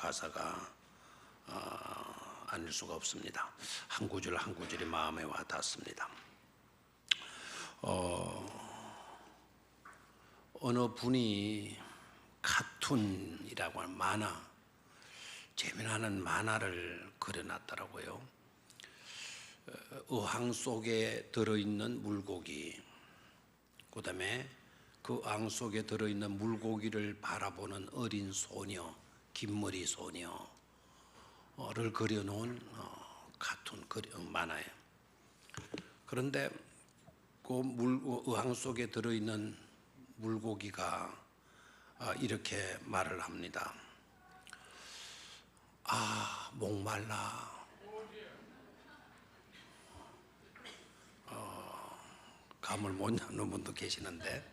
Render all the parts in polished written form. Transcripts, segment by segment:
가사가 아닐 수가 없습니다. 한 구절 한 구절이 마음에 와 닿습니다. 어느 분이 카툰이라고 하는 만화, 재미나는 만화를 그려놨더라고요. 어항 속에 들어있는 물고기, 그 다음에 그 앙 속에 들어있는 물고기를 바라보는 어린 소녀, 긴머리 소녀를 그려놓은 카툰 만화예요. 그런데 그 어항 속에 들어있는 물고기가 이렇게 말을 합니다. 아, 목말라. 감을 못 잡는 분도 계시는데,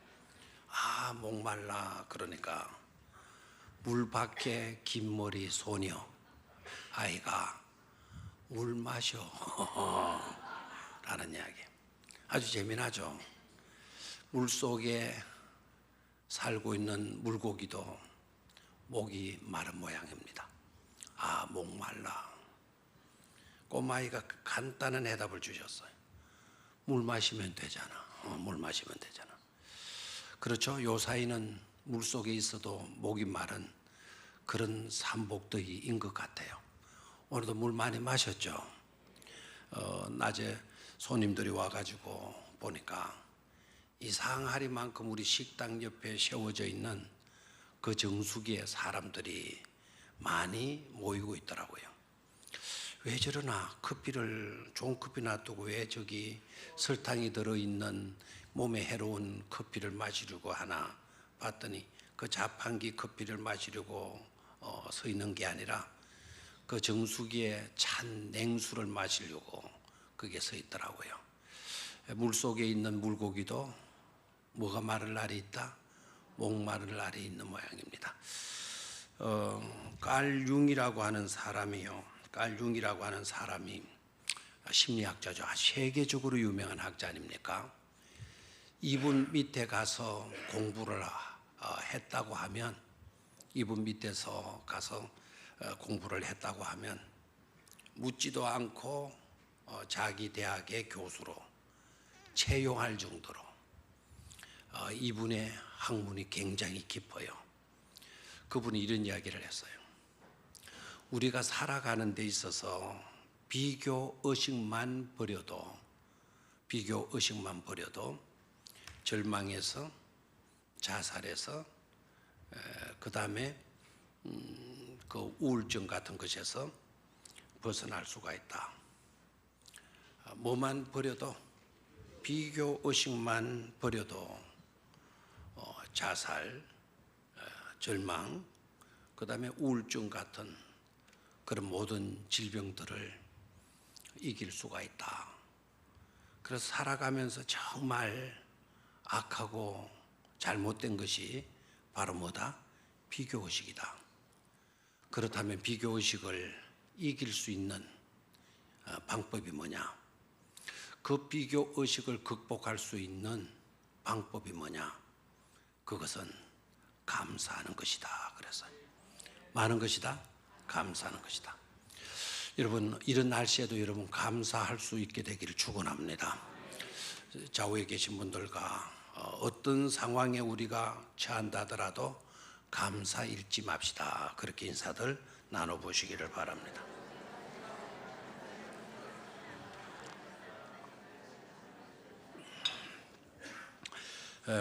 아, 목말라. 그러니까 물 밖에 긴 머리 소녀 아이가 물 마셔 라는 이야기. 아주 재미나죠. 물 속에 살고 있는 물고기도 목이 마른 모양입니다. 아, 목말라. 꼬마아이가 간단한 해답을 주셨어요. 물 마시면 되잖아. 물 마시면 되잖아. 그렇죠. 요 사이는 물 속에 있어도 목이 마른 그런 삼복더기인 것 같아요. 오늘도 물 많이 마셨죠. 낮에 손님들이 와가지고 보니까 이상하리만큼 우리 식당 옆에 세워져 있는 그 정수기에 사람들이 많이 모이고 있더라고요. 왜 저러나, 커피를 좋은 커피 놔두고 왜 저기 설탕이 들어있는 몸에 해로운 커피를 마시려고 하나 봤더니 그 자판기 커피를 마시려고 서 있는 게 아니라 그 정수기에 찬 냉수를 마시려고 그게 서 있더라고요. 물속에 있는 물고기도 뭐가 마를 날이 있다? 목 마를 날이 있는 모양입니다. 깔 융이라고 하는 사람이요. 깔 융이라고 하는 사람이 심리학자죠. 세계적으로 유명한 학자 아닙니까? 이분 밑에 가서 공부를 했다고 하면, 이분 밑에서 가서 공부를 했다고 하면 묻지도 않고 자기 대학의 교수로 채용할 정도로 이분의 학문이 굉장히 깊어요. 그분이 이런 이야기를 했어요. 우리가 살아가는 데 있어서 비교 의식만 버려도 절망해서, 자살해서, 그 다음에 그 우울증 같은 것에서 벗어날 수가 있다. 뭐만 버려도, 비교 의식만 버려도 자살, 절망, 그 다음에 우울증 같은 그런 모든 질병들을 이길 수가 있다. 그래서 살아가면서 정말 악하고 잘못된 것이 바로 뭐다? 비교의식이다. 그렇다면 비교의식을 이길 수 있는 방법이 뭐냐? 그 비교의식을 극복할 수 있는 방법이 뭐냐? 그것은 감사하는 것이다. 그래서 많은 것이다? 감사하는 것이다. 여러분, 이런 날씨에도 여러분 감사할 수 있게 되기를 축원합니다. 좌우에 계신 분들과 어떤 상황에 우리가 처한다 하더라도 감사 잃지 맙시다. 그렇게 인사들 나눠보시기를 바랍니다.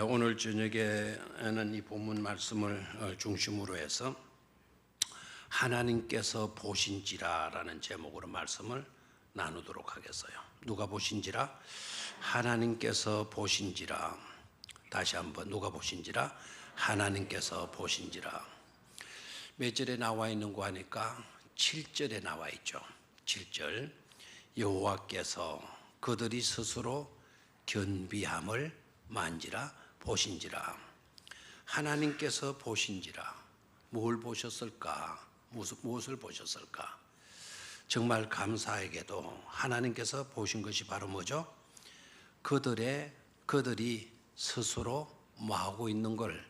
오늘 저녁에는 이 본문 말씀을 중심으로 해서 하나님께서 보신지라라는 제목으로 말씀을 나누도록 하겠어요. 누가 보신지라? 하나님께서 보신지라. 다시 한번, 누가 보신지라? 하나님께서 보신지라. 몇 절에 나와 있는 거 하니까 7절에 나와 있죠. 7절. 여호와께서 그들이 스스로 견비함을 만지라 보신지라. 하나님께서 보신지라. 뭘 보셨을까? 무엇을 보셨을까? 정말 감사하게도 하나님께서 보신 것이 바로 뭐죠? 그들이 스스로 뭐하고 있는 걸,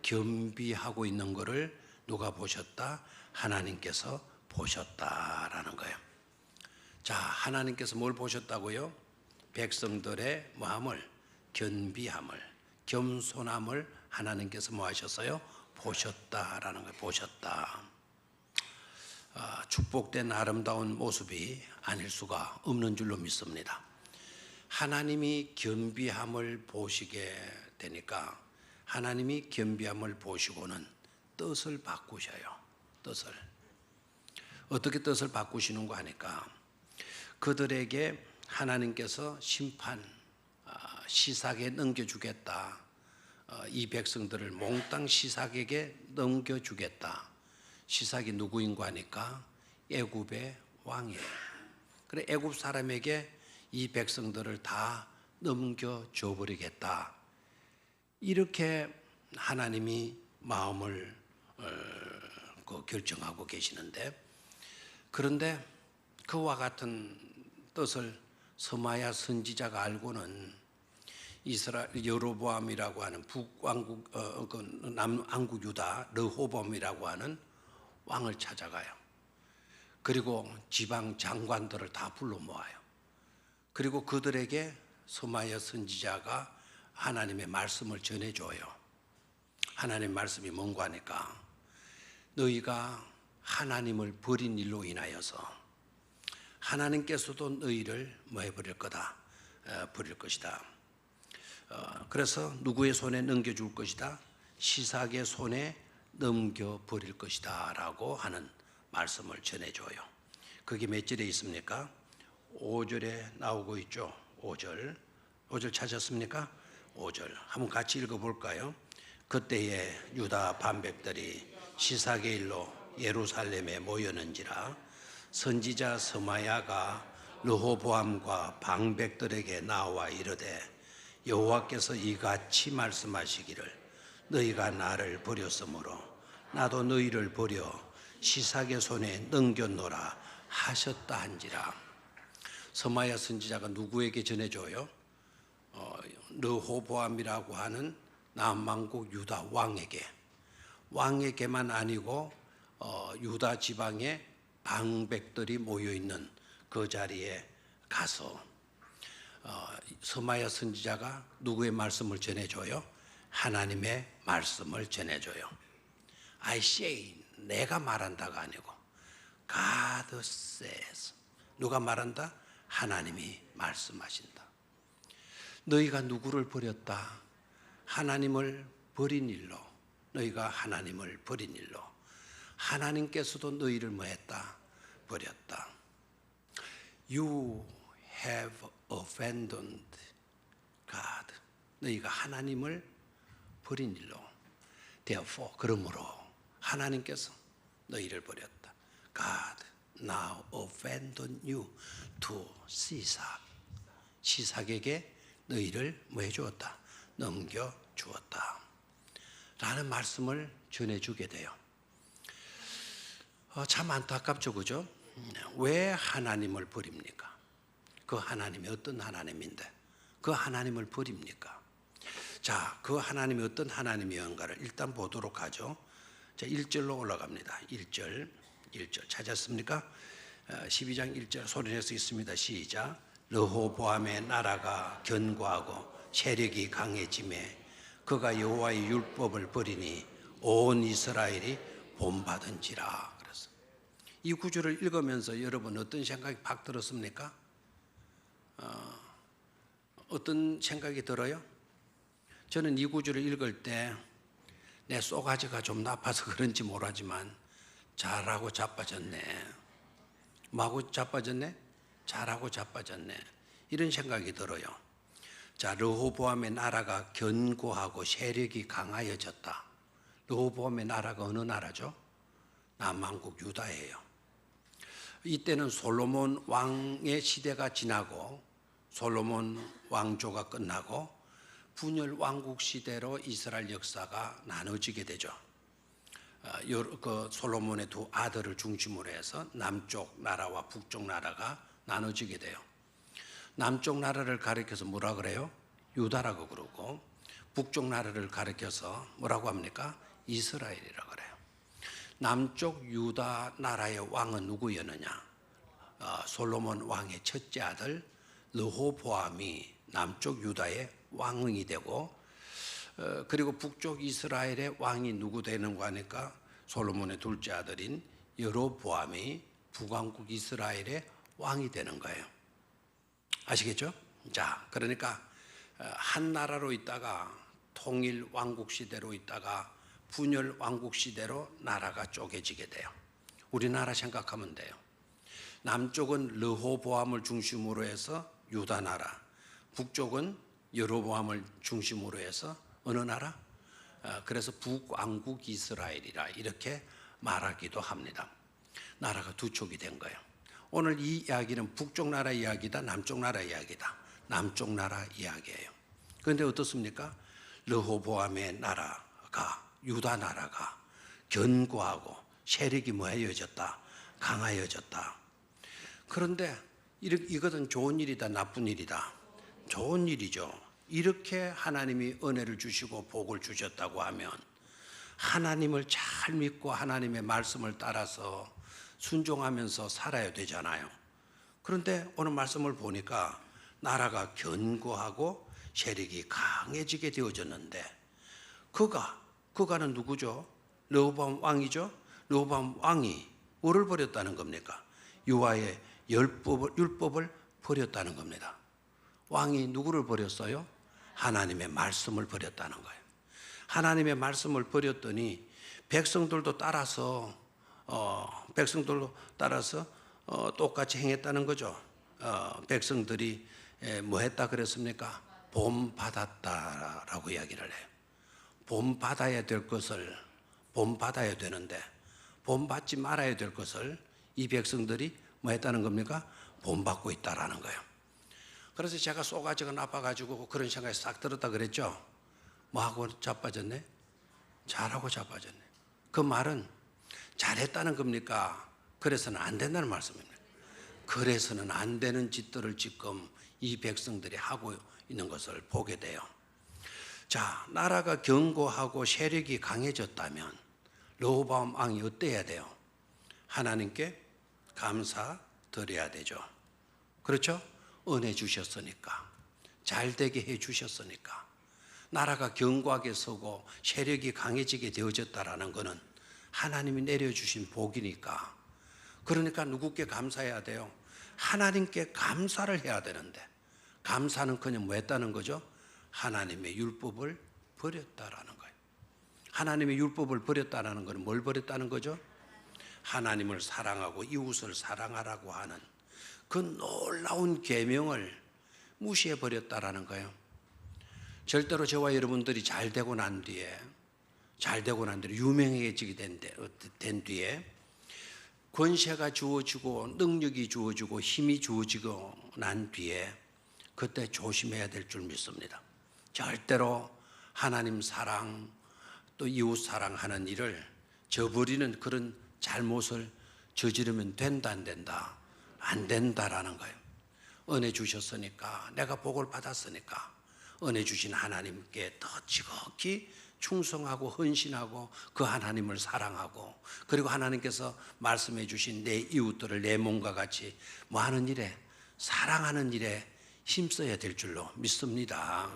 겸비하고 있는 것을 누가 보셨다? 하나님께서 보셨다라는 거예요. 자, 하나님께서 뭘 보셨다고요? 백성들의 마음을, 겸비함을, 겸손함을 하나님께서 뭐 하셨어요? 보셨다라는 거예요. 보셨다. 축복된 아름다운 모습이 아닐 수가 없는 줄로 믿습니다. 하나님이 겸비함을 보시게 되니까 하나님이 겸비함을 보시고는 뜻을 바꾸셔요. 뜻을. 어떻게 뜻을 바꾸시는가 하니까 그들에게 하나님께서 심판, 시삭에 넘겨주겠다. 이 백성들을 몽땅 시삭에게 넘겨주겠다. 시삭이 누구인가 하니까 애굽의 왕이에요. 그래 애굽 사람에게 이 백성들을 다 넘겨줘 버리겠다. 이렇게 하나님이 마음을 결정하고 계시는데, 그런데 그와 같은 뜻을 스마야 선지자가 알고는 이스라엘 여로보암이라고 하는 북왕국 남왕국 유다 르호보암이라고 하는 왕을 찾아가요. 그리고 지방 장관들을 다 불러 모아요. 그리고 그들에게 스마야 선지자가 하나님의 말씀을 전해줘요. 하나님의 말씀이 뭔가 하니까 너희가 하나님을 버린 일로 인하여서 하나님께서도 너희를 뭐 해버릴 거다? 버릴 것이다. 그래서 누구의 손에 넘겨줄 것이다? 시삭의 손에 넘겨버릴 것이다 라고 하는 말씀을 전해줘요. 그게 몇 절에 있습니까? 5절에 나오고 있죠. 5절 찾았습니까? 5절 한번 같이 읽어볼까요? 그때에 유다 반백들이 시삭의 일로 예루살렘에 모였는지라 선지자 스마야가 르호보암과 방백들에게 나와 이르되 여호와께서 이같이 말씀하시기를 너희가 나를 버렸으므로 나도 너희를 버려 시삭의 손에 넘겨놓으라 하셨다 한지라. 스마야 선지자가 누구에게 전해줘요? 르호보암이라고 하는 남왕국 유다 왕에게만 아니고 유다 지방에 방백들이 모여있는 그 자리에 가서 스마야 선지자가 누구의 말씀을 전해줘요? 하나님의 말씀을 전해줘요. I say, 내가 말한다가 아니고 God says. 누가 말한다? 하나님이 말씀하신다. 너희가 누구를 버렸다? 하나님을 버린 일로. 너희가 하나님을 버린 일로 하나님께서도 너희를 뭐 했다? 버렸다. You have abandoned God. 너희가 하나님을 버린 일로. Therefore, 그러므로 하나님께서 너희를 버렸다. God now abandoned you to 시삭. 시삭에게 너희를 뭐 해주었다? 넘겨주었다. 라는 말씀을 전해주게 돼요. 참 안타깝죠, 그죠? 왜 하나님을 버립니까? 그 하나님이 어떤 하나님인데 그 하나님을 버립니까? 자, 그 하나님이 어떤 하나님이었는가를 일단 보도록 하죠. 자, 1절로 올라갑니다. 1절 찾았습니까? 12장 1절 소리내서 있습니다. 시작. 르호보암의 나라가 견고하고 세력이 강해짐에 그가 여호와의 율법을 버리니 온 이스라엘이 본받은지라. 그래서 이 구절을 읽으면서 여러분 어떤 생각이 팍 들었습니까? 어떤 생각이 들어요? 저는 이 구절을 읽을 때 내 쏘가지가 좀 나빠서 그런지 모르지만 잘하고 자빠졌네. 뭐하고 자빠졌네? 잘하고 자빠졌네. 이런 생각이 들어요. 자, 르호보암의 나라가 견고하고 세력이 강하여졌다. 르호보암의 나라가 어느 나라죠? 남왕국 유다예요. 이때는 솔로몬 왕의 시대가 지나고 솔로몬 왕조가 끝나고 분열 왕국 시대로 이스라엘 역사가 나눠지게 되죠. 그 솔로몬의 두 아들을 중심으로 해서 남쪽 나라와 북쪽 나라가 나눠지게 돼요. 남쪽 나라를 가리켜서 뭐라 그래요? 유다라고 그러고 북쪽 나라를 가리켜서 뭐라고 합니까? 이스라엘이라고 그래요. 남쪽 유다 나라의 왕은 누구였느냐? 솔로몬 왕의 첫째 아들 르호보암이 남쪽 유다의 왕이 되고, 그리고 북쪽 이스라엘의 왕이 누구 되는가 하니까 솔로몬의 둘째 아들인 여로보암이 북왕국 이스라엘의 왕이 되는 거예요. 아시겠죠? 자, 그러니까 한 나라로 있다가 통일 왕국 시대로 있다가 분열 왕국 시대로 나라가 쪼개지게 돼요. 우리나라 생각하면 돼요. 남쪽은 르호보암을 중심으로 해서 유다 나라, 북쪽은 여로보암을 중심으로 해서 어느 나라? 그래서 북왕국 이스라엘이라 이렇게 말하기도 합니다. 나라가 두 촉이 된 거예요. 오늘 이 이야기는 북쪽 나라 이야기다, 남쪽 나라 이야기다. 남쪽 나라 이야기예요. 그런데 어떻습니까? 르호보암의 나라가, 유다 나라가 견고하고 세력이 뭐해졌다? 강하여졌다. 그런데 이것은 좋은 일이다, 나쁜 일이다? 좋은 일이죠. 이렇게 하나님이 은혜를 주시고 복을 주셨다고 하면 하나님을 잘 믿고 하나님의 말씀을 따라서 순종하면서 살아야 되잖아요. 그런데 오늘 말씀을 보니까 나라가 견고하고 세력이 강해지게 되어졌는데 그가는 누구죠? 르호보암 왕이죠. 르호보암 왕이 뭐를 버렸다는 겁니까? 유아의 율법을 버렸다는 겁니다. 왕이 누구를 버렸어요? 하나님의 말씀을 버렸다는 거예요. 하나님의 말씀을 버렸더니 백성들도 따라서 똑같이 행했다는 거죠. 백성들이 뭐 했다 그랬습니까? 본 받았다라고 이야기를 해요. 본 받아야 될 것을 본 받아야 되는데 본 받지 말아야 될 것을 이 백성들이 뭐 했다는 겁니까? 본 받고 있다라는 거예요. 그래서 제가 쏘가지가 나빠가지고 그런 생각이 싹 들었다 그랬죠. 뭐하고 자빠졌네? 잘하고 자빠졌네. 그 말은 잘했다는 겁니까? 그래서는 안 된다는 말씀입니다. 그래서는 안 되는 짓들을 지금 이 백성들이 하고 있는 것을 보게 돼요. 자, 나라가 견고하고 세력이 강해졌다면 르호보암 왕이 어때야 돼요? 하나님께 감사 드려야 되죠. 그렇죠? 은혜 주셨으니까, 잘 되게 해 주셨으니까. 나라가 견고하게 서고 세력이 강해지게 되어졌다라는 것은 하나님이 내려주신 복이니까. 그러니까 누구께 감사해야 돼요? 하나님께 감사를 해야 되는데, 감사는 그냥 뭐 했다는 거죠? 하나님의 율법을 버렸다라는 거예요. 하나님의 율법을 버렸다라는 것은 뭘 버렸다는 거죠? 하나님을 사랑하고 이웃을 사랑하라고 하는 그 놀라운 계명을 무시해 버렸다라는 거예요. 절대로 저와 여러분들이 잘 되고 난 뒤에 유명해지게 된 뒤에 권세가 주어지고 능력이 주어지고 힘이 주어지고 난 뒤에 그때 조심해야 될 줄 믿습니다. 절대로 하나님 사랑 또 이웃 사랑하는 일을 저버리는 그런 잘못을 저지르면 된다 안 된다? 안 된다라는 거예요. 은혜 주셨으니까, 내가 복을 받았으니까 은혜 주신 하나님께 더 지극히 충성하고 헌신하고 그 하나님을 사랑하고, 그리고 하나님께서 말씀해 주신 내 이웃들을 내 몸과 같이 뭐 하는 일에, 사랑하는 일에 힘써야 될 줄로 믿습니다.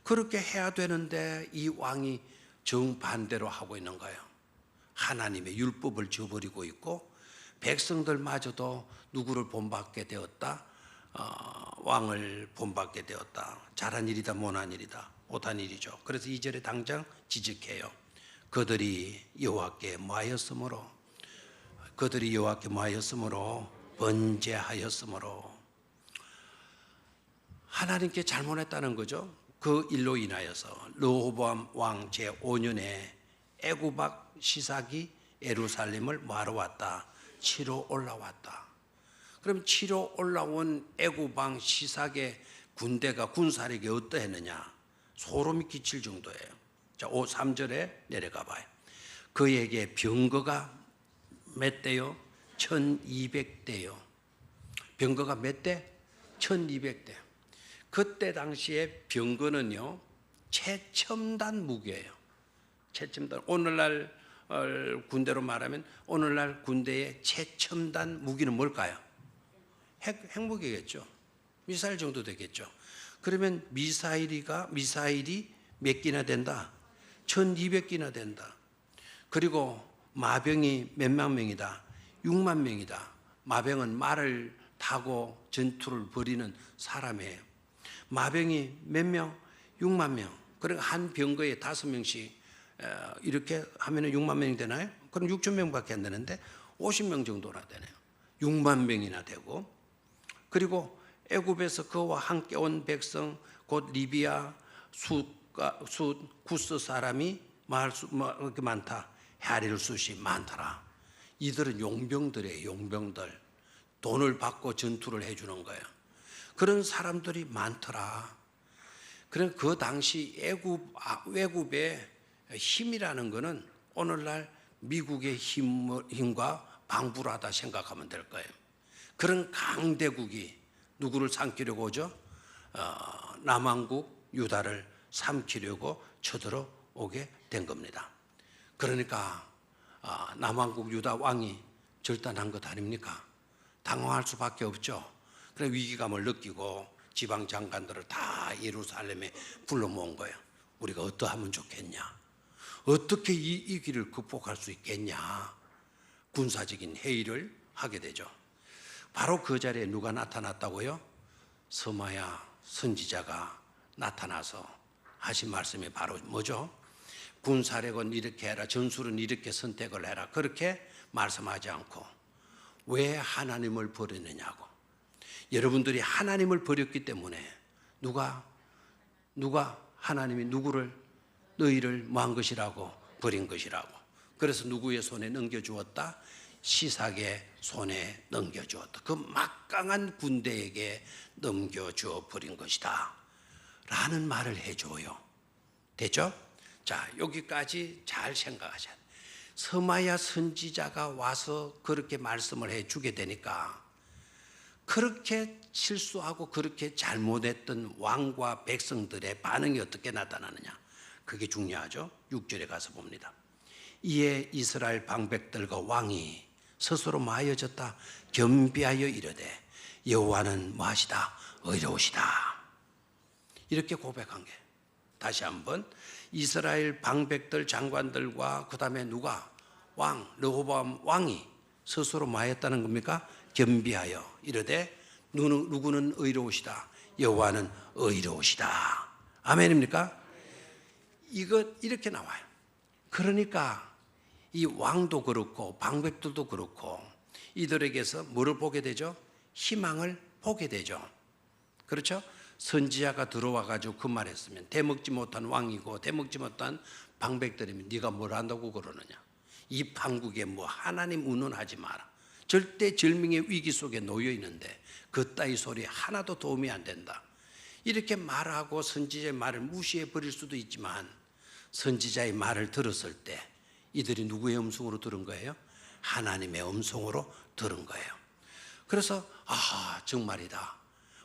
그렇게 해야 되는데 이 왕이 정반대로 하고 있는 거예요. 하나님의 율법을 저버리고 있고 백성들마저도 누구를 본받게 되었다? 왕을 본받게 되었다. 잘한 일이다, 못한 일이다? 못한 일이죠. 그래서 2절에 당장 지적해요. 그들이 여호와께 뭐하였으므로 번제하였으므로. 하나님께 잘못했다는 거죠. 그 일로 인하여서 르호보암 왕 제5년에 애굽왕 시삭이 예루살렘을 뭐하러 왔다? 치러 올라왔다. 그럼 치러 올라온 애굽왕 시삭의 군대가 군사력이 어떠했느냐? 소름이 끼칠 정도예요. 자, 3절에 내려가 봐요. 그에게 병거가 몇 대요? 1200대요. 병거가 몇 대? 1200대. 그때 당시에 병거는요, 최첨단 무기예요. 최첨단. 오늘날 군대로 말하면 오늘날 군대의 최첨단 무기는 뭘까요? 핵무기겠죠. 미사일 정도 되겠죠. 그러면 미사일이 몇 기나 된다? 1200기나 된다. 그리고 마병이 몇만 명이다? 6만 명이다. 마병은 말을 타고 전투를 벌이는 사람이에요. 마병이 몇 명? 6만 명. 그러니까 한 병거에 5명씩 이렇게 하면 6만 명이 되나요? 그럼 6천 명밖에 안 되는데 50명 정도나 되네요. 6만 명이나 되고, 그리고 애굽에서 그와 함께 온 백성 곧 리비아 구스 사람이 이렇게 많다. 헤아릴 숫이 많더라. 이들은 용병들이에요. 용병들. 돈을 받고 전투를 해주는 거예요. 그런 사람들이 많더라. 그런 그 당시 외국의 힘이라는 것은 오늘날 미국의 힘과 방불하다 생각하면 될 거예요. 그런 강대국이 누구를 삼키려고 오죠? 남왕국 유다를 삼키려고 쳐들어오게 된 겁니다. 그러니까 남왕국 유다 왕이 절단한 것 아닙니까? 당황할 수밖에 없죠. 그래서 위기감을 느끼고 지방 장관들을 다 예루살렘에 불러 모은 거예요. 우리가 어떠하면 좋겠냐? 어떻게 이 길을 극복할 수 있겠냐? 군사적인 회의를 하게 되죠. 바로 그 자리에 누가 나타났다고요? 서마야 선지자가 나타나서 하신 말씀이 바로 뭐죠? 군사력은 이렇게 해라, 전술은 이렇게 선택을 해라, 그렇게 말씀하지 않고 왜 하나님을 버리느냐고. 여러분들이 하나님을 버렸기 때문에 누가 하나님이 너희를 뭐 한 것이라고? 버린 것이라고. 그래서 누구의 손에 넘겨주었다? 시삭의 손에 넘겨주었다. 그 막강한 군대에게 넘겨주어 버린 것이다 라는 말을 해줘요. 됐죠? 자, 여기까지 잘 생각하셔야 돼요. 서마야 선지자가 와서 그렇게 말씀을 해주게 되니까 그렇게 실수하고 그렇게 잘못했던 왕과 백성들의 반응이 어떻게 나타나느냐, 그게 중요하죠. 6절에 가서 봅니다. 이에 이스라엘 방백들과 왕이 스스로 마여졌다 겸비하여 이르되 여호와는 뭐하시다? 의로우시다. 이렇게 고백한 게, 다시 한번 이스라엘 방백들 장관들과 그 다음에 누가? 왕 르호보암 왕이 스스로 마였다는 겁니까? 겸비하여 이르되 누구는 의로우시다? 여호와는 의로우시다. 아멘입니까? 이거 이렇게 나와요. 그러니까 이 왕도 그렇고 방백들도 그렇고 이들에게서 뭐를 보게 되죠? 희망을 보게 되죠. 그렇죠? 선지자가 들어와 가지고 그 말했으면 대먹지 못한 왕이고 대먹지 못한 방백들이면 네가 뭘 한다고 그러느냐. 이 판국에 뭐 하나님 운운하지 마라. 절대 절명의 위기 속에 놓여 있는데 그따위 소리 하나도 도움이 안 된다. 이렇게 말하고 선지자의 말을 무시해 버릴 수도 있지만 선지자의 말을 들었을 때 이들이 누구의 음성으로 들은 거예요? 하나님의 음성으로 들은 거예요. 그래서 정말이다.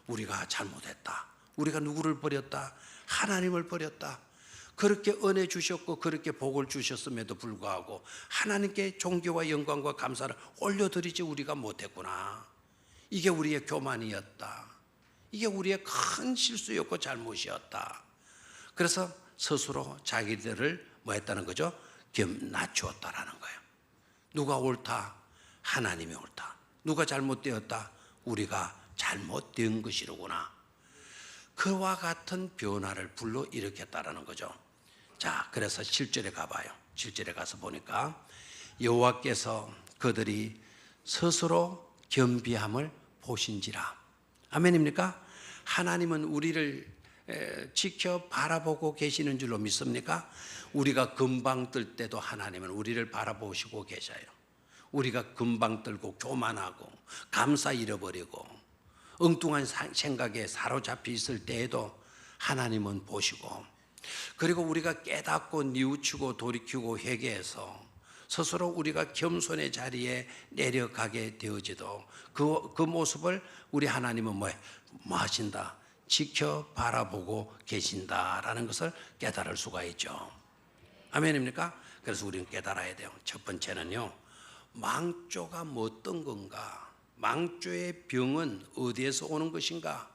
우리가 잘못했다. 우리가 누구를 버렸다? 하나님을 버렸다. 그렇게 은혜 주셨고 그렇게 복을 주셨음에도 불구하고 하나님께 존귀와 영광과 감사를 올려드리지 우리가 못했구나. 이게 우리의 교만이었다. 이게 우리의 큰 실수였고 잘못이었다. 그래서 스스로 자기들을 뭐 했다는 거죠? 낮추었다라는 거예요. 누가 옳다? 하나님이 옳다. 누가 잘못되었다? 우리가 잘못된 것이로구나. 그와 같은 변화를 불러일으켰다라는 거죠. 자, 그래서 7절에 가봐요. 7절에 가서 보니까 여호와께서 그들이 스스로 겸비함을 보신지라. 아멘입니까? 하나님은 우리를 지켜 바라보고 계시는 줄로 믿습니까? 우리가 금방 뜰 때도 하나님은 우리를 바라보시고 계셔요. 우리가 금방 들고 교만하고 감사 잃어버리고 엉뚱한 생각에 사로잡혀 있을 때에도 하나님은 보시고, 그리고 우리가 깨닫고 뉘우치고 돌이키고 회개해서 스스로 우리가 겸손의 자리에 내려가게 되어지도 그 모습을 우리 하나님은 뭐 하신다? 지켜 바라보고 계신다라는 것을 깨달을 수가 있죠. 아멘입니까? 그래서 우리는 깨달아야 돼요. 첫 번째는요, 망조가 뭐 어떤 건가, 망조의 병은 어디에서 오는 것인가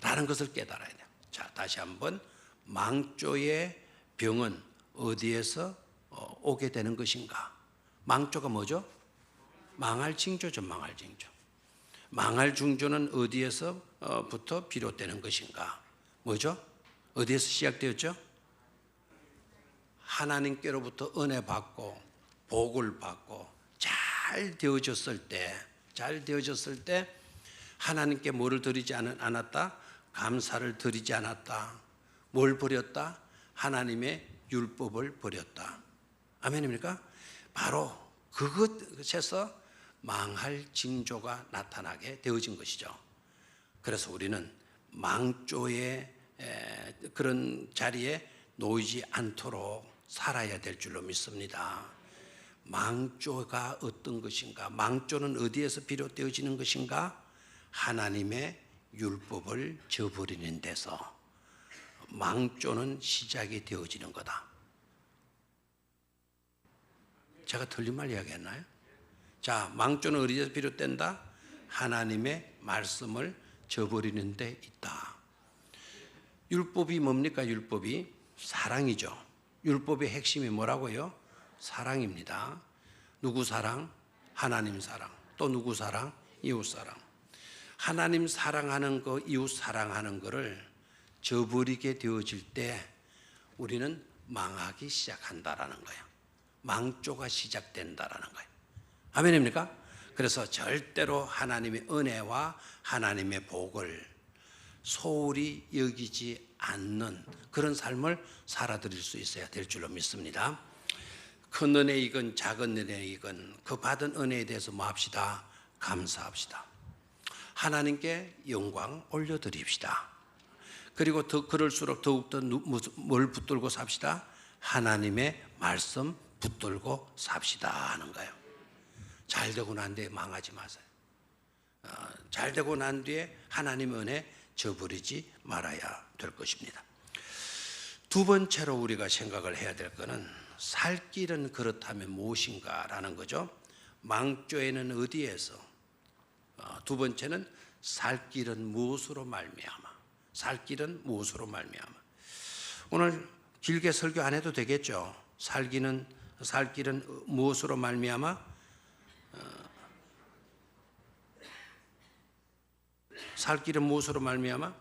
라는 것을 깨달아야 돼요. 자, 다시 한번, 망조의 병은 어디에서 오게 되는 것인가. 망조가 뭐죠? 망할 징조죠. 망할 징조. 망할 징조는 어디에서부터 비롯되는 것인가? 뭐죠? 어디에서 시작되었죠? 하나님께로부터 은혜 받고 복을 받고 잘 되어졌을 때 하나님께 뭐를 드리지 않았다? 감사를 드리지 않았다. 뭘 버렸다? 하나님의 율법을 버렸다. 아멘입니까? 바로 그것에서 망할 징조가 나타나게 되어진 것이죠. 그래서 우리는 망조의 그런 자리에 놓이지 않도록 살아야 될 줄로 믿습니다. 망조가 어떤 것인가? 망조는 어디에서 비롯되어지는 것인가? 하나님의 율법을 저버리는 데서 망조는 시작이 되어지는 거다. 제가 틀린 말 이야기했나요? 자, 망조는 어디에서 비롯된다? 하나님의 말씀을 저버리는 데 있다. 율법이 뭡니까? 율법이 사랑이죠. 율법의 핵심이 뭐라고요? 사랑입니다. 누구 사랑? 하나님 사랑. 또 누구 사랑? 이웃 사랑. 하나님 사랑하는 거, 이웃 사랑하는 거를 저버리게 되어질 때 우리는 망하기 시작한다라는 거예요. 망조가 시작된다라는 거예요. 아멘입니까? 그래서 절대로 하나님의 은혜와 하나님의 복을 소홀히 여기지 않는 그런 삶을 살아드릴 수 있어야 될 줄로 믿습니다. 큰 은혜이건 작은 은혜이건 그 받은 은혜에 대해서 뭐 합시다? 감사합시다. 하나님께 영광 올려드립시다. 그리고 더 그럴수록 더욱더 뭘 붙들고 삽시다? 하나님의 말씀 붙들고 삽시다 하는 거예요. 잘 되고 난 뒤에 망하지 마세요. 잘 되고 난 뒤에 하나님의 은혜 저버리지 말아야 될 것입니다. 두 번째로 우리가 생각을 해야 될 것은 살 길은 그렇다면 무엇인가라는 거죠. 망조에는 어디에서, 두 번째는 살 길은 무엇으로 말미암아. 살 길은 무엇으로 말미암아. 오늘 길게 설교 안 해도 되겠죠. 살 길은 무엇으로 말미암아? 살 길은 무엇으로 말미암아?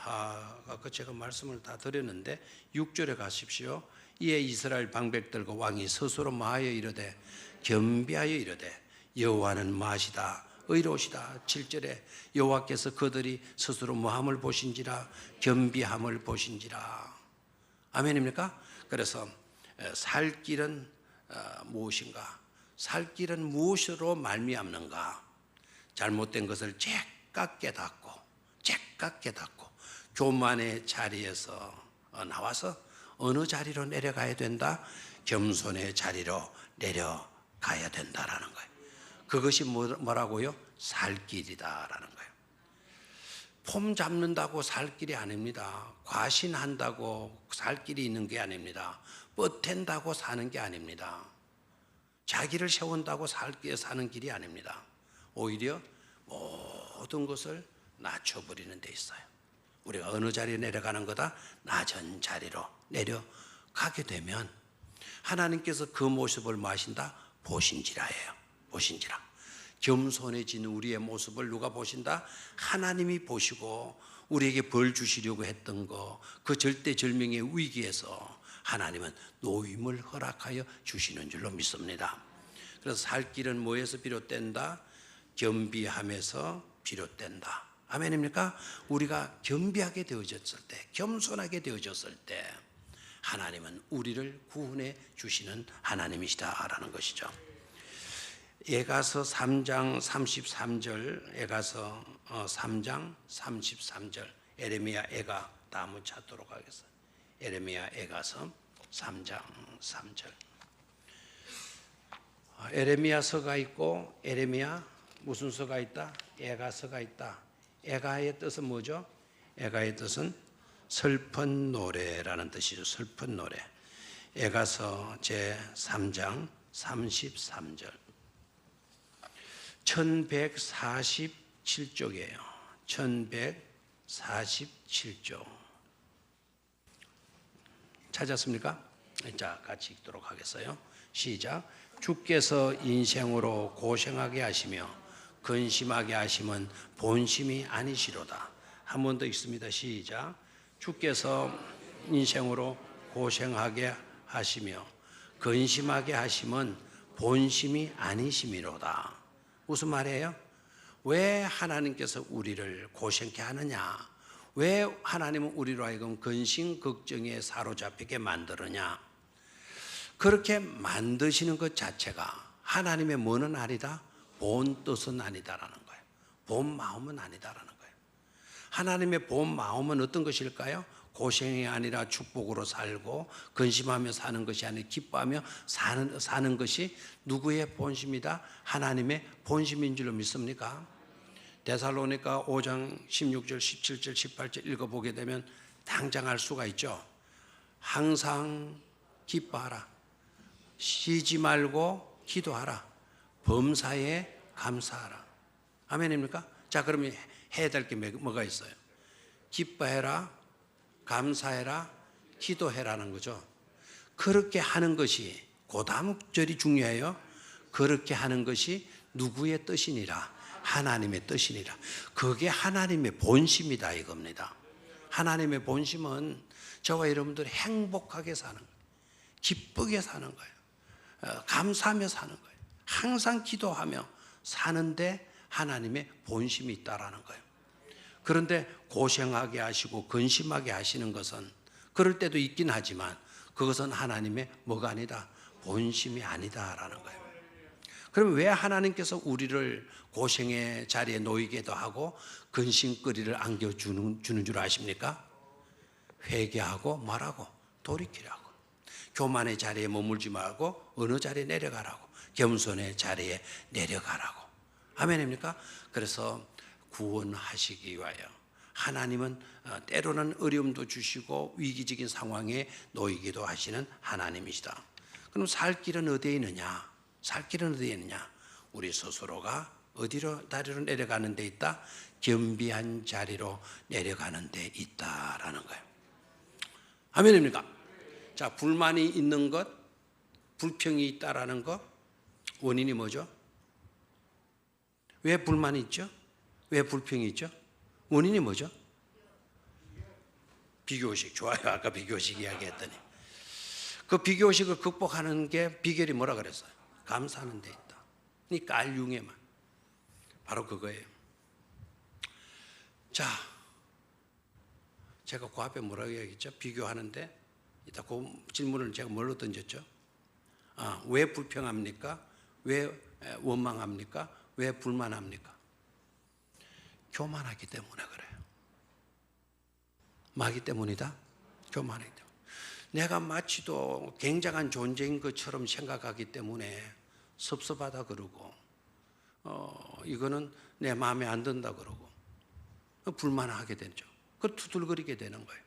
아까 제가 말씀을 다 드렸는데 6절에 가십시오. 이에 이스라엘 방백들과 왕이 스스로 마하여 이르되 겸비하여 이르되 여호와는 마시다 의로우시다. 7절에 여호와께서 그들이 스스로 뭐함을 보신지라 겸비함을 보신지라. 아멘입니까? 그래서 살 길은 무엇인가? 살 길은 무엇으로 말미암는가? 잘못된 것을 째깍 깨닫고 교만의 자리에서 나와서 어느 자리로 내려가야 된다? 겸손의 자리로 내려가야 된다라는 거예요. 그것이 뭐라고요? 살 길이다라는 거예요. 폼 잡는다고 살 길이 아닙니다. 과신한다고 살 길이 있는 게 아닙니다. 뻗텐다고 사는 게 아닙니다. 자기를 세운다고 사는 길이 아닙니다. 오히려 모든 것을 낮춰버리는 데 있어요. 우리가 어느 자리에 내려가는 거다? 낮은 자리로 내려가게 되면 하나님께서 그 모습을 마신다? 보신지라예요. 보신지라. 겸손해진 우리의 모습을 누가 보신다? 하나님이 보시고 우리에게 벌 주시려고 했던 거, 그 절대절명의 위기에서 하나님은 노임을 허락하여 주시는 줄로 믿습니다. 그래서 살 길은 뭐에서 비롯된다? 겸비함에서 비롯된다. 아멘입니까? 우리가 겸비하게 되어졌을 때, 겸손하게 되어졌을 때 하나님은 우리를 구원해 주시는 하나님이시다라는 것이죠. 에가서 3장 33절, 에가서 3장 33절, 에레미야 에가 다음을 찾도록 하겠습니다. 에레미야 에가서 3장 3절. 에레미야서가 있고 에레미야 무슨 서가 있다? 에가서가 있다. 에가의 뜻은 뭐죠? 에가의 뜻은 슬픈 노래라는 뜻이죠. 슬픈 노래. 에가서 제3장 33절 1147쪽이에요. 1147쪽 찾았습니까? 자, 같이 읽도록 하겠어요. 시작. 주께서 인생으로 고생하게 하시며 근심하게 하심은 본심이 아니시로다. 한 번 더 읽습니다. 시작. 주께서 인생으로 고생하게 하시며 근심하게 하심은 본심이 아니심이로다. 무슨 말이에요? 왜 하나님께서 우리를 고생케 하느냐? 왜 하나님은 우리로 하여금 근심 걱정에 사로잡히게 만들느냐? 그렇게 만드시는 것 자체가 하나님의 뭐는 아니다? 본 뜻은 아니다라는 거예요. 본 마음은 아니다라는 거예요. 하나님의 본 마음은 어떤 것일까요? 고생이 아니라 축복으로 살고 근심하며 사는 것이 아니라 기뻐하며 사는 것이 누구의 본심이다? 하나님의 본심인 줄로 믿습니까? 데살로니가 5장 16절, 17절, 18절 읽어보게 되면 당장 알 수가 있죠. 항상 기뻐하라. 쉬지 말고 기도하라. 범사에 감사하라. 아멘입니까? 자, 그러면 해야 될 게 뭐가 있어요? 기뻐해라, 감사해라, 기도해라는 거죠. 그렇게 하는 것이 그 다음 절이 중요해요. 그렇게 하는 것이 누구의 뜻이니라? 하나님의 뜻이니라. 그게 하나님의 본심이다 이겁니다. 하나님의 본심은 저와 여러분들이 행복하게 사는 거예요. 기쁘게 사는 거예요. 감사하며 사는 거예요. 항상 기도하며 사는데 하나님의 본심이 있다라는 거예요. 그런데 고생하게 하시고 근심하게 하시는 것은 그럴 때도 있긴 하지만 그것은 하나님의 뭐가 아니다? 본심이 아니다라는 거예요. 그럼 왜 하나님께서 우리를 고생의 자리에 놓이기도 하고 근심거리를 안겨주는 줄 아십니까? 회개하고 말하고 돌이키라고. 교만의 자리에 머물지 말고 어느 자리에 내려가라고. 겸손의 자리에 내려가라고. 아멘입니까? 그래서 구원하시기 위하여 하나님은 때로는 어려움도 주시고 위기적인 상황에 놓이기도 하시는 하나님이시다. 그럼 살 길은 어디에 있느냐? 살 길은 어디에 있느냐? 우리 스스로가 어디로 다리로 내려가는 데 있다? 겸비한 자리로 내려가는 데 있다라는 거예요. 아멘입니까? 자, 불만이 있는 것, 불평이 있다라는 것, 원인이 뭐죠? 왜 불만이 있죠? 왜 불평이 있죠? 원인이 뭐죠? 비교의식. 좋아요. 아까 비교의식 이야기했더니. 그 비교의식을 극복하는 게 비결이 뭐라 그랬어요? 감사하는 데 있다. 이 깔융에만. 바로 그거예요. 자, 제가 그 앞에 뭐라고 얘기했죠? 비교하는데 이따 그 질문을 제가 뭘로 던졌죠? 왜 불평합니까? 왜 원망합니까? 왜 불만합니까? 교만하기 때문에 그래요. 마귀 때문이다? 교만하기 때문에. 내가 마치도 굉장한 존재인 것처럼 생각하기 때문에 섭섭하다 그러고 이거는 내 마음에 안 든다 그러고 불만하게 되죠. 그 투덜거리게 되는 거예요.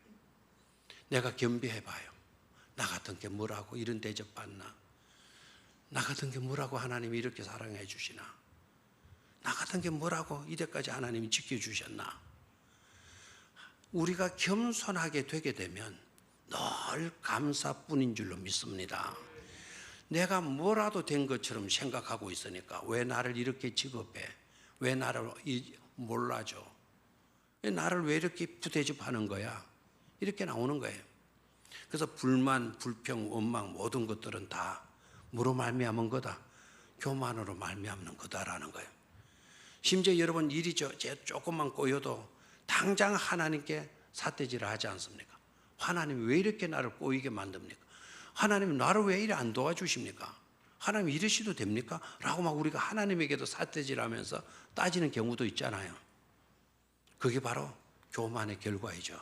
내가 겸비해봐요. 나 같은 게 뭐라고 이런 대접받나? 나 같은 게 뭐라고 하나님이 이렇게 사랑해 주시나? 나 같은 게 뭐라고 이때까지 하나님이 지켜주셨나? 우리가 겸손하게 되게 되면 늘 감사뿐인 줄로 믿습니다. 내가 뭐라도 된 것처럼 생각하고 있으니까 왜 나를 이렇게 취급해? 왜 나를 몰라줘? 왜 나를 왜 이렇게 부대접하는 거야? 이렇게 나오는 거예요. 그래서 불만, 불평, 원망 모든 것들은 다 뭐로 말미암은 거다? 교만으로 말미암는 거다라는 거예요. 심지어 여러분 일이 조금만 꼬여도 당장 하나님께 삿대질을 하지 않습니까? 하나님이 왜 이렇게 나를 꼬이게 만듭니까? 하나님이 나를 왜 이래 안 도와주십니까? 하나님이 이러셔도 됩니까? 라고 막 우리가 하나님에게도 삿대질하면서 따지는 경우도 있잖아요. 그게 바로 교만의 결과이죠.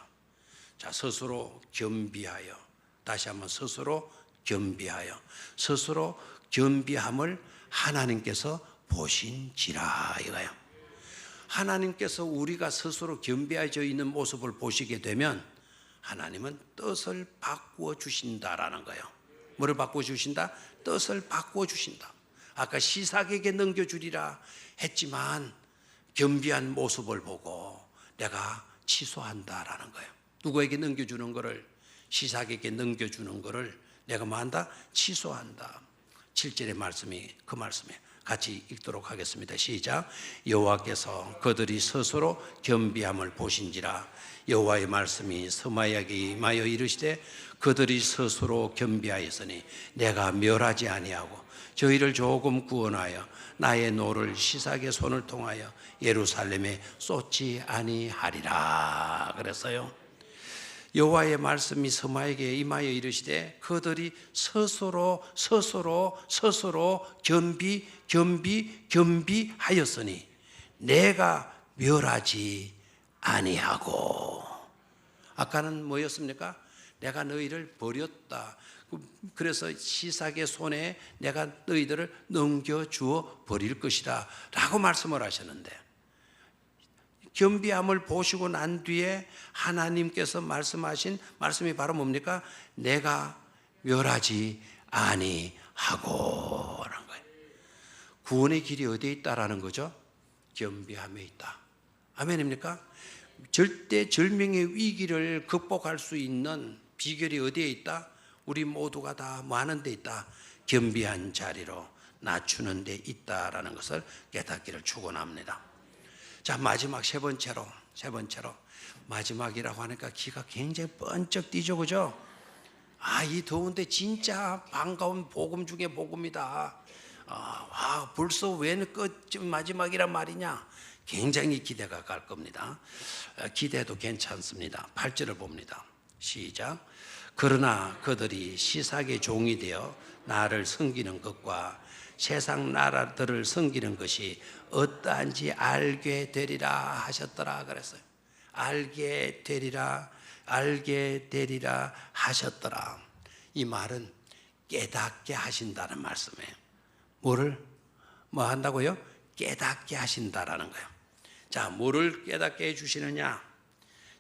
자, 스스로 겸비하여, 다시 한번 스스로 겸비하여, 스스로 겸비함을 하나님께서 보신지라 이거예요. 하나님께서 우리가 스스로 겸비해져 있는 모습을 보시게 되면 하나님은 뜻을 바꾸어 주신다라는 거예요. 뭐를 바꿔주신다? 뜻을 바꿔주신다. 아까 시삭에게 넘겨주리라 했지만 겸비한 모습을 보고 내가 취소한다라는 거예요. 누구에게 넘겨주는 거를, 시삭에게 넘겨주는 거를 내가 뭐한다? 취소한다. 7절의 말씀이 그 말씀이에요. 같이 읽도록 하겠습니다. 시작. 여호와께서 그들이 스스로 겸비함을 보신지라. 여호와의 말씀이 스마야에게 임하여 이르시되 그들이 스스로 겸비하였으니 내가 멸하지 아니하고 저희를 조금 구원하여 나의 노를 시삭의 손을 통하여 예루살렘에 쏟지 아니하리라 그랬어요. 여호와의 말씀이 스마에게 임하여 이르시되 그들이 스스로 겸비하였으니 내가 멸하지 아니하고. 아까는 뭐였습니까? 내가 너희를 버렸다. 그래서 시삭의 손에 내가 너희들을 넘겨주어 버릴 것이다 라고 말씀을 하셨는데, 겸비함을 보시고 난 뒤에 하나님께서 말씀하신 말씀이 바로 뭡니까? 내가 멸하지 아니하고 라는 거예요. 구원의 길이 어디에 있다라는 거죠? 겸비함에 있다. 아멘입니까? 절대절명의 위기를 극복할 수 있는 비결이 어디에 있다? 우리 모두가 다 뭐 하는 데 있다? 겸비한 자리로 낮추는 데 있다라는 것을 깨닫기를 축원합니다. 자, 마지막 세 번째로 마지막이라고 하니까 기가 굉장히 번쩍 뛰죠, 그죠? 이 더운데 진짜 반가운 복음 중에 복음이다. 벌써 왜 마지막이란 말이냐? 굉장히 기대가 갈 겁니다. 기대도 괜찮습니다. 8절을 봅니다. 시작. 그러나 그들이 시삭의 종이 되어 나를 섬기는 것과 세상 나라들을 섬기는 것이 어떠한지 알게 되리라 하셨더라 그랬어요. 알게 되리라 하셨더라. 이 말은 깨닫게 하신다는 말씀이에요. 뭐 한다고요? 깨닫게 하신다라는 거예요. 자, 뭐를 깨닫게 해주시느냐?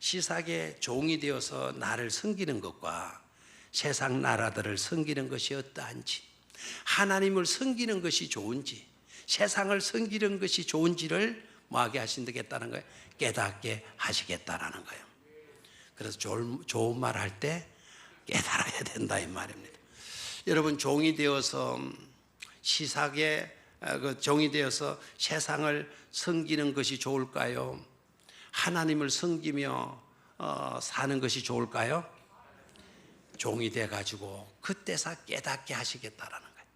시삭의 종이 되어서 나를 섬기는 것과 세상 나라들을 섬기는 것이 어떠한지, 하나님을 섬기는 것이 좋은지, 세상을 섬기는 것이 좋은지를 뭐하게 하신다겠다는 거예요? 깨닫게 하시겠다라는 거예요. 그래서 좋은 말 할 때 깨달아야 된다 이 말입니다. 여러분, 종이 되어서 시삭의 종이 되어서 세상을 섬기는 것이 좋을까요? 하나님을 섬기며 사는 것이 좋을까요? 종이 돼가지고 그때서 깨닫게 하시겠다라는 거예요.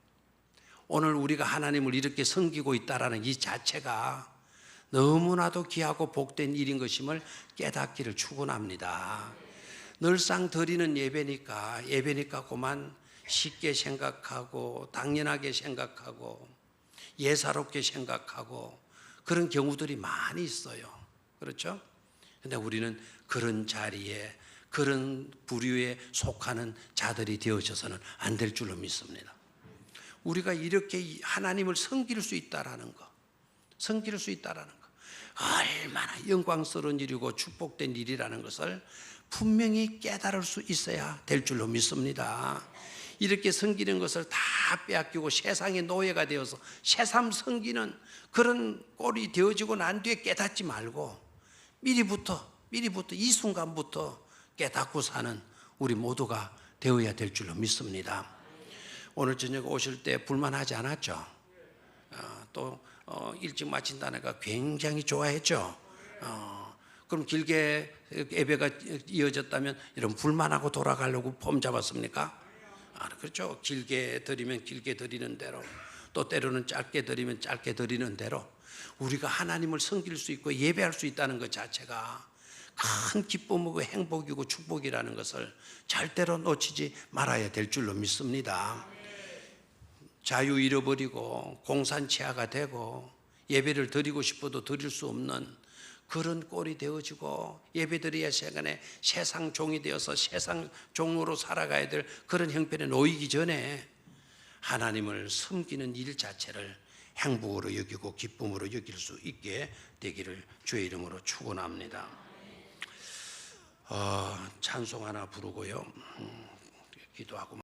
오늘 우리가 하나님을 이렇게 섬기고 있다라는 이 자체가 너무나도 귀하고 복된 일인 것임을 깨닫기를 축원합니다. 늘상 드리는 예배니까 그만 쉽게 생각하고 당연하게 생각하고 예사롭게 생각하고 그런 경우들이 많이 있어요. 그렇죠? 근데 우리는 그런 자리에, 그런 부류에 속하는 자들이 되어져서는 안 될 줄로 믿습니다. 우리가 이렇게 하나님을 섬길 수 있다라는 거, 얼마나 영광스러운 일이고 축복된 일이라는 것을 분명히 깨달을 수 있어야 될 줄로 믿습니다. 이렇게 섬기는 것을 다 빼앗기고 세상의 노예가 되어서 새삼 섬기는 그런 꼴이 되어지고 난 뒤에 깨닫지 말고 미리부터 이 순간부터 깨닫고 사는 우리 모두가 되어야 될 줄로 믿습니다. 오늘 저녁 오실 때 불만하지 않았죠? 또 일찍 마친다니까 굉장히 좋아했죠? 그럼 길게 예배가 이어졌다면 여러분 불만하고 돌아가려고 폼 잡았습니까? 그렇죠. 길게 드리면 길게 드리는 대로, 또 때로는 짧게 드리면 짧게 드리는 대로 우리가 하나님을 섬길 수 있고 예배할 수 있다는 것 자체가 큰 기쁨이고 행복이고 축복이라는 것을 절대로 놓치지 말아야 될 줄로 믿습니다. 자유 잃어버리고 공산치하가 되고 예배를 드리고 싶어도 드릴 수 없는 그런 꼴이 되어지고 예배드려야 시간에 세상 종이 되어서 세상 종으로 살아가야 될 그런 형편에 놓이기 전에 하나님을 섬기는 일 자체를 행복으로 여기고 기쁨으로 여길 수 있게 되기를 주의 이름으로 축원합니다. 찬송 하나 부르고요. 기도하고